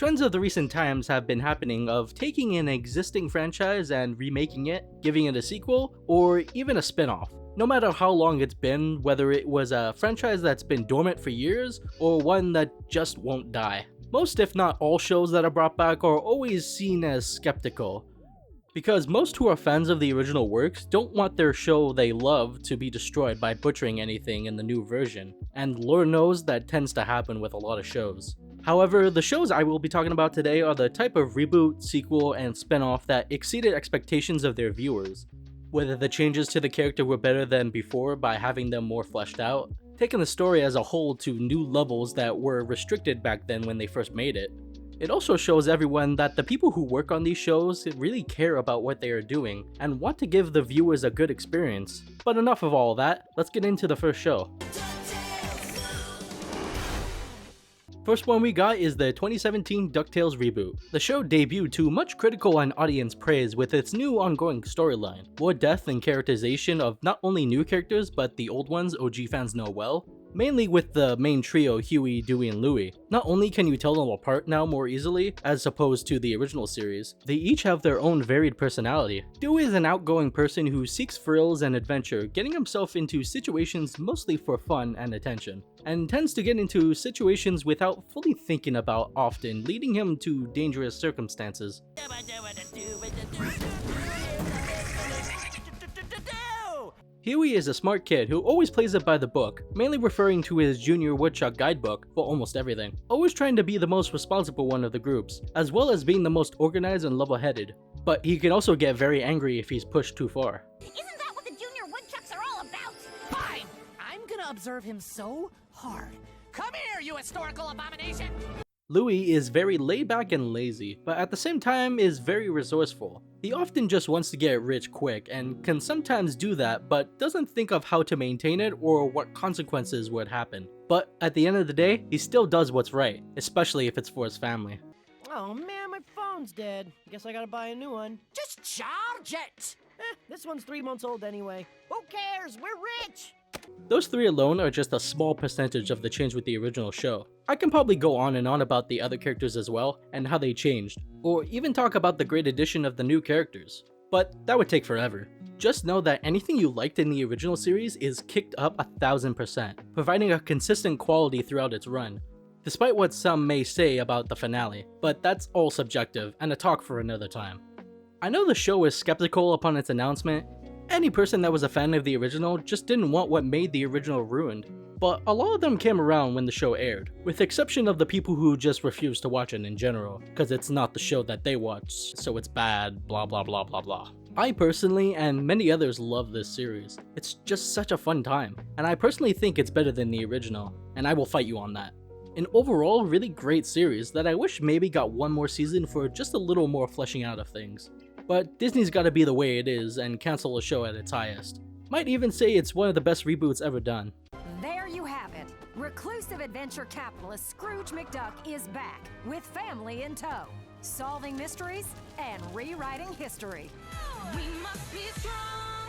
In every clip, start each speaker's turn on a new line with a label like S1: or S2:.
S1: Trends of the recent times have been happening of taking an existing franchise and remaking it, giving it a sequel, or even a spin-off. No matter how long it's been, whether it was a franchise that's been dormant for years, or one that just won't die. Most if not all shows that are brought back are always seen as skeptical, because most who are fans of the original works don't want their show they love to be destroyed by butchering anything in the new version, and Lord knows that tends to happen with a lot of shows. However, the shows I will be talking about today are the type of reboot, sequel, and spin-off that exceeded expectations of their viewers. Whether the changes to the character were better than before by having them more fleshed out, taking the story as a whole to new levels that were restricted back then when they first made it. It also shows everyone that the people who work on these shows really care about what they are doing and want to give the viewers a good experience. But enough of all that, let's get into the first show. First one we got is the 2017 DuckTales reboot. The show debuted to much critical and audience praise with its new ongoing storyline, more depth and characterization of not only new characters but the old ones OG fans know well, mainly with the main trio Huey, Dewey, and Louie. Not only can you tell them apart now more easily, as opposed to the original series, they each have their own varied personality. Dewey is an outgoing person who seeks thrills and adventure, getting himself into situations mostly for fun and attention, and tends to get into situations without fully thinking about often, leading him to dangerous circumstances. Huey is a smart kid who always plays it by the book, mainly referring to his Junior Woodchuck guidebook for almost everything. Always trying to be the most responsible one of the groups, as well as being the most organized and level-headed. But he can also get very angry if he's pushed too far.
S2: Isn't that what the Junior Woodchucks are all about? Fine! I'm gonna observe him so hard. Come here, you historical abomination!
S1: Louie is very laid back and lazy, but at the same time is very resourceful. He often just wants to get rich quick and can sometimes do that, but doesn't think of how to maintain it or what consequences would happen. But at the end of the day, he still does what's right, especially if it's for his family.
S3: Oh man, my phone's dead. Guess I gotta buy a new one.
S2: Just charge it!
S3: This one's 3 months old anyway. Who cares? We're rich!
S1: Those three alone are just a small percentage of the change with the original show. I can probably go on and on about the other characters as well, and how they changed, or even talk about the great addition of the new characters. But that would take forever. Just know that anything you liked in the original series is kicked up 1000%, providing a consistent quality throughout its run, despite what some may say about the finale, but that's all subjective and a talk for another time. I know the show is skeptical upon its announcement. Any person that was a fan of the original just didn't want what made the original ruined, but a lot of them came around when the show aired, with the exception of the people who just refused to watch it in general, because it's not the show that they watch, so it's bad, blah blah blah blah blah. I personally, and many others, love this series. It's just such a fun time, and I personally think it's better than the original, and I will fight you on that. An overall really great series that I wish maybe got one more season for just a little more fleshing out of things. But Disney's gotta be the way it is and cancel a show at its highest. Might even say it's one of the best reboots ever done.
S4: There you have it. Reclusive adventure capitalist Scrooge McDuck is back, with family in tow, solving mysteries and rewriting history.
S2: We must be strong!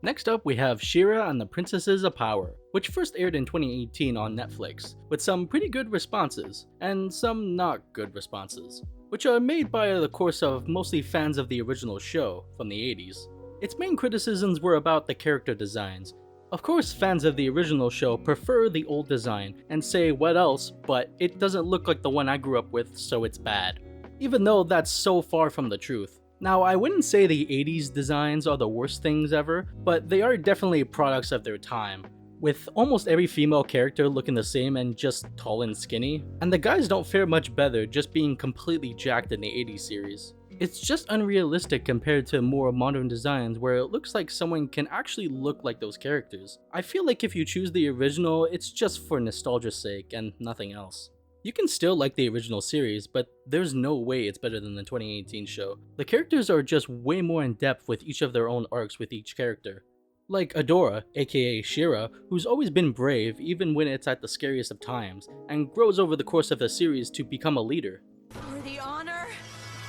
S1: Next up we have She-Ra and the Princesses of Power, which first aired in 2018 on Netflix, with some pretty good responses, and some not good responses, which are made by the course of mostly fans of the original show from the 80s. Its main criticisms were about the character designs. Of course, fans of the original show prefer the old design and say what else, but it doesn't look like the one I grew up with, so it's bad. Even though that's so far from the truth. Now, I wouldn't say the 80s designs are the worst things ever, but they are definitely products of their time, with almost every female character looking the same and just tall and skinny, and the guys don't fare much better just being completely jacked in the 80s series. It's just unrealistic compared to more modern designs where it looks like someone can actually look like those characters. I feel like if you choose the original, it's just for nostalgia's sake and nothing else. You can still like the original series, but there's no way it's better than the 2018 show. The characters are just way more in depth with each of their own arcs with each character. Like Adora, aka She-Ra, who's always been brave even when it's at the scariest of times, and grows over the course of the series to become a leader.
S2: For the honor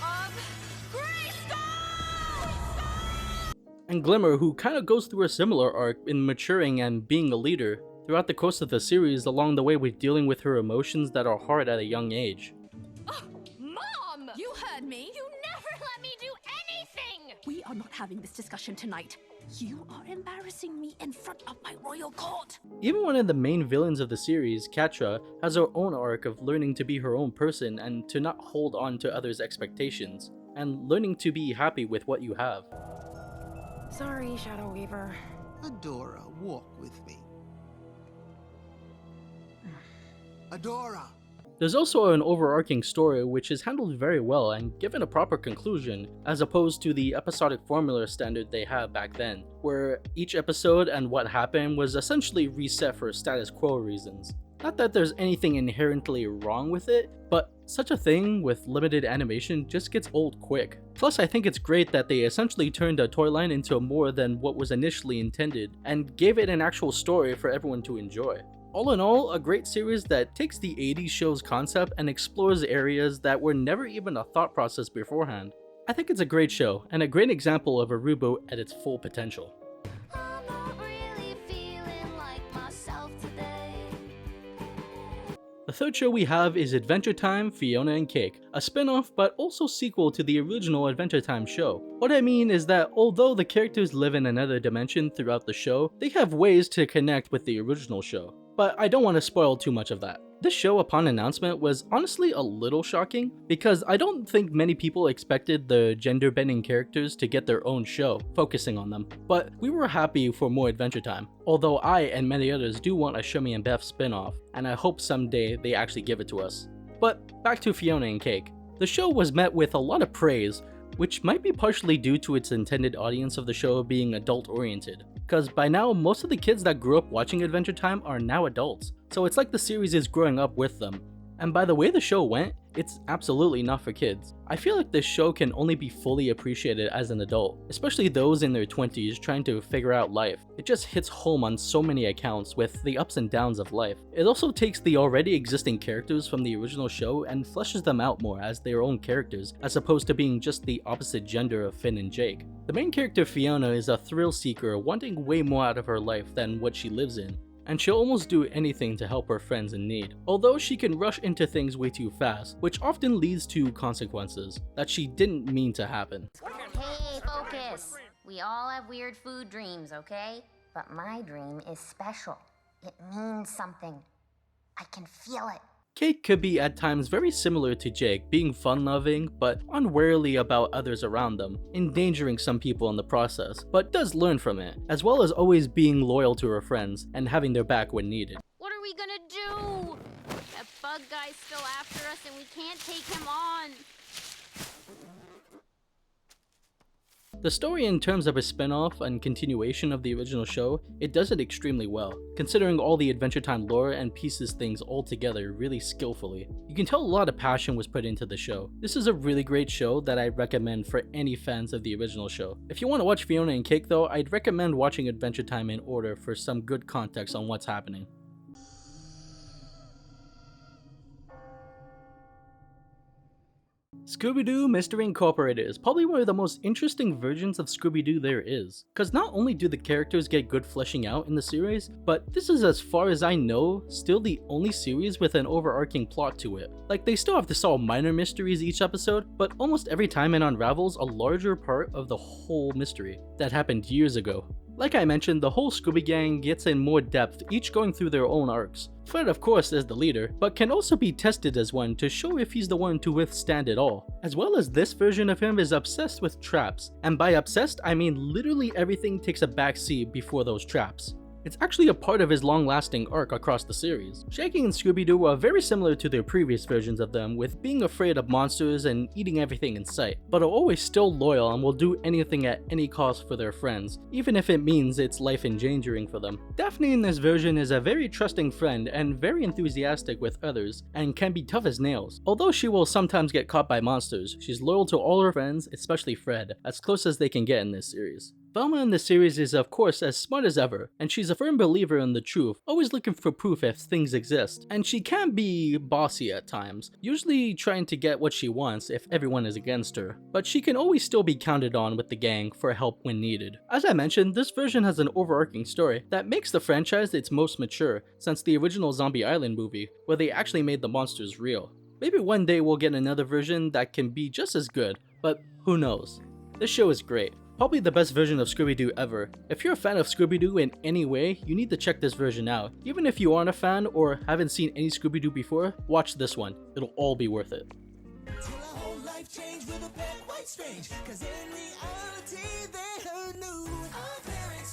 S2: of Greystone!
S1: And Glimmer, who kinda goes through a similar arc in maturing and being a leader, throughout the course of the series along the way with dealing with her emotions that are hard at a young age.
S5: Oh, Mom!
S2: You heard me. You never let me do anything!
S5: We are not having this discussion tonight. You are embarrassing me in front of my royal court.
S1: Even one of the main villains of the series, Catra, has her own arc of learning to be her own person and to not hold on to others' expectations, and learning to be happy with what you have.
S3: Sorry, Shadow Weaver.
S6: Adora, walk with me. Adora!
S1: There's also an overarching story which is handled very well and given a proper conclusion, as opposed to the episodic formula standard they had back then, where each episode and what happened was essentially reset for status quo reasons. Not that there's anything inherently wrong with it, but such a thing with limited animation just gets old quick. Plus, I think it's great that they essentially turned a toy line into more than what was initially intended, and gave it an actual story for everyone to enjoy. All in all, a great series that takes the 80s show's concept and explores areas that were never even a thought process beforehand. I think it's a great show, and a great example of a reboot at its full potential.
S2: I'm not really feeling like myself today.
S1: The third show we have is Adventure Time Fiona and Cake, a spin-off but also sequel to the original Adventure Time show. What I mean is that although the characters live in another dimension throughout the show, they have ways to connect with the original show. But I don't want to spoil too much of that. This show upon announcement was honestly a little shocking, because I don't think many people expected the gender-bending characters to get their own show, focusing on them. But we were happy for more Adventure Time, although I and many others do want a Shumi and Beth spin-off, and I hope someday they actually give it to us. But back to Fiona and Cake. The show was met with a lot of praise, which might be partially due to its intended audience of the show being adult-oriented. Because by now, most of the kids that grew up watching Adventure Time are now adults, so it's like the series is growing up with them. And by the way the show went, it's absolutely not for kids. I feel like this show can only be fully appreciated as an adult, especially those in their 20s trying to figure out life. It just hits home on so many accounts with the ups and downs of life. It also takes the already existing characters from the original show and fleshes them out more as their own characters, as opposed to being just the opposite gender of Finn and Jake. The main character Fiona is a thrill seeker wanting way more out of her life than what she lives in, and she'll almost do anything to help her friends in need. Although she can rush into things way too fast, which often leads to consequences that she didn't mean to happen.
S7: Hey, focus! We all have weird food dreams, okay? But my dream is special. It means something. I can feel it.
S1: Cake could be at times very similar to Jake, being fun-loving but unwary about others around them, endangering some people in the process, but does learn from it, as well as always being loyal to her friends and having their back when needed.
S7: What are we gonna do? That bug guy's still after us and we can't take him on.
S1: The story in terms of a spin-off and continuation of the original show, it does it extremely well, considering all the Adventure Time lore and pieces things all together really skillfully. You can tell a lot of passion was put into the show. This is a really great show that I'd recommend for any fans of the original show. If you want to watch Fiona and Cake though, I'd recommend watching Adventure Time in order for some good context on what's happening. Scooby-Doo Mystery Incorporated is probably one of the most interesting versions of Scooby-Doo there is, because not only do the characters get good fleshing out in the series, but this is, as far as I know, still the only series with an overarching plot to it. Like, they still have to solve minor mysteries each episode, but almost every time it unravels a larger part of the whole mystery that happened years ago. Like I mentioned, the whole Scooby Gang gets in more depth, each going through their own arcs. Fred of course is the leader, but can also be tested as one to show if he's the one to withstand it all. As well as this version of him is obsessed with traps, and by obsessed I mean literally everything takes a backseat before those traps. It's actually a part of his long-lasting arc across the series. Shaggy and Scooby-Doo are very similar to their previous versions of them, with being afraid of monsters and eating everything in sight, but are always still loyal and will do anything at any cost for their friends, even if it means it's life endangering for them. Daphne in this version is a very trusting friend and very enthusiastic with others, and can be tough as nails. Although she will sometimes get caught by monsters, she's loyal to all her friends, especially Fred, as close as they can get in this series. Velma in the series is of course as smart as ever, and she's a firm believer in the truth, always looking for proof if things exist. And she can be bossy at times, usually trying to get what she wants if everyone is against her, but she can always still be counted on with the gang for help when needed. As I mentioned, this version has an overarching story that makes the franchise its most mature since the original Zombie Island movie, where they actually made the monsters real. Maybe one day we'll get another version that can be just as good, but who knows. This show is great. Probably the best version of Scooby-Doo ever. If you're a fan of Scooby-Doo in any way, you need to check this version out. Even if you aren't a fan or haven't seen any Scooby-Doo before, watch this one. It'll all be worth it.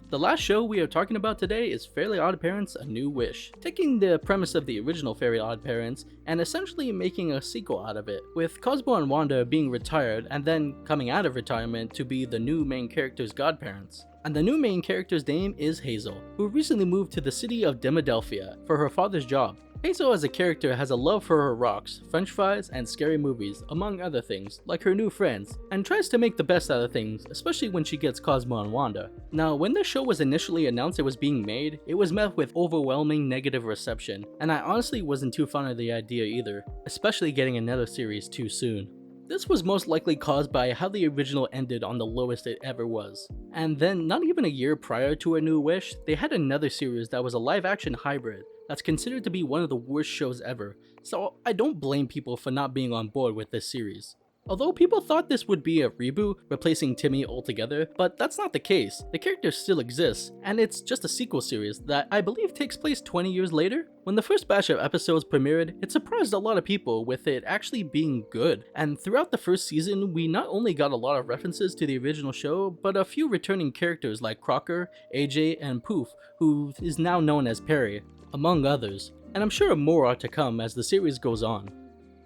S1: The last show we are talking about today is Fairly OddParents: A New Wish, taking the premise of the original Fairly OddParents and essentially making a sequel out of it, with Cosmo and Wanda being retired and then coming out of retirement to be the new main character's godparents. And the new main character's name is Hazel, who recently moved to the city of Demadelphia for her father's job. Hazel as a character has a love for her rocks, french fries, and scary movies, among other things, like her new friends, and tries to make the best out of things, especially when she gets Cosmo and Wanda. Now, when this show was initially announced it was being made, it was met with overwhelming negative reception, and I honestly wasn't too fond of the idea either, especially getting another series too soon. This was most likely caused by how the original ended on the lowest it ever was. And then, not even a year prior to A New Wish, they had another series that was a live-action hybrid that's considered to be one of the worst shows ever, so I don't blame people for not being on board with this series. Although people thought this would be a reboot, replacing Timmy altogether, but that's not the case. The character still exists, and it's just a sequel series that I believe takes place 20 years later. When the first batch of episodes premiered, it surprised a lot of people with it actually being good, and throughout the first season, we not only got a lot of references to the original show, but a few returning characters like Crocker, AJ, and Poof, who is now known as Perry, among others, and I'm sure more are to come as the series goes on.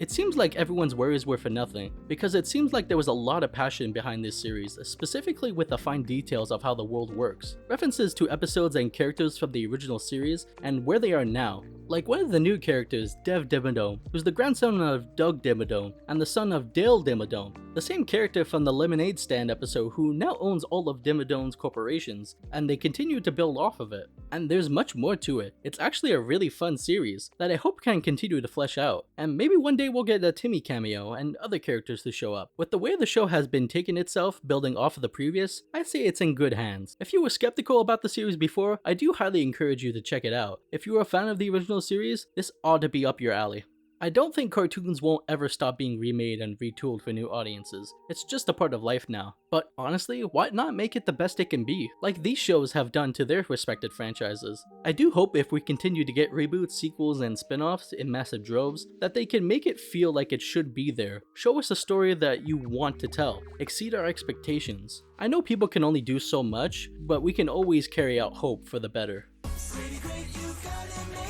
S1: It seems like everyone's worries were for nothing, because it seems like there was a lot of passion behind this series, specifically with the fine details of how the world works, references to episodes and characters from the original series, and where they are now. Like one of the new characters, Dev Dimmadome, who's the grandson of Doug Dimmadome, and the son of Dale Dimmadome, the same character from the Lemonade Stand episode who now owns all of Dimmadome's corporations, and they continue to build off of it. And there's much more to it. It's actually a really fun series that I hope can continue to flesh out, and maybe one day we'll get a Timmy cameo and other characters to show up. With the way the show has been taking itself, building off of the previous, I'd say it's in good hands. If you were skeptical about the series before, I do highly encourage you to check it out. If you are a fan of the original series, this ought to be up your alley. I don't think cartoons won't ever stop being remade and retooled for new audiences. It's just a part of life now. But honestly, why not make it the best it can be, like these shows have done to their respected franchises? I do hope if we continue to get reboots, sequels, and spin-offs in massive droves, that they can make it feel like it should be there. Show us a story that you want to tell. Exceed our expectations. I know people can only do so much, but we can always carry out hope for the better. Pretty great, you've got it made.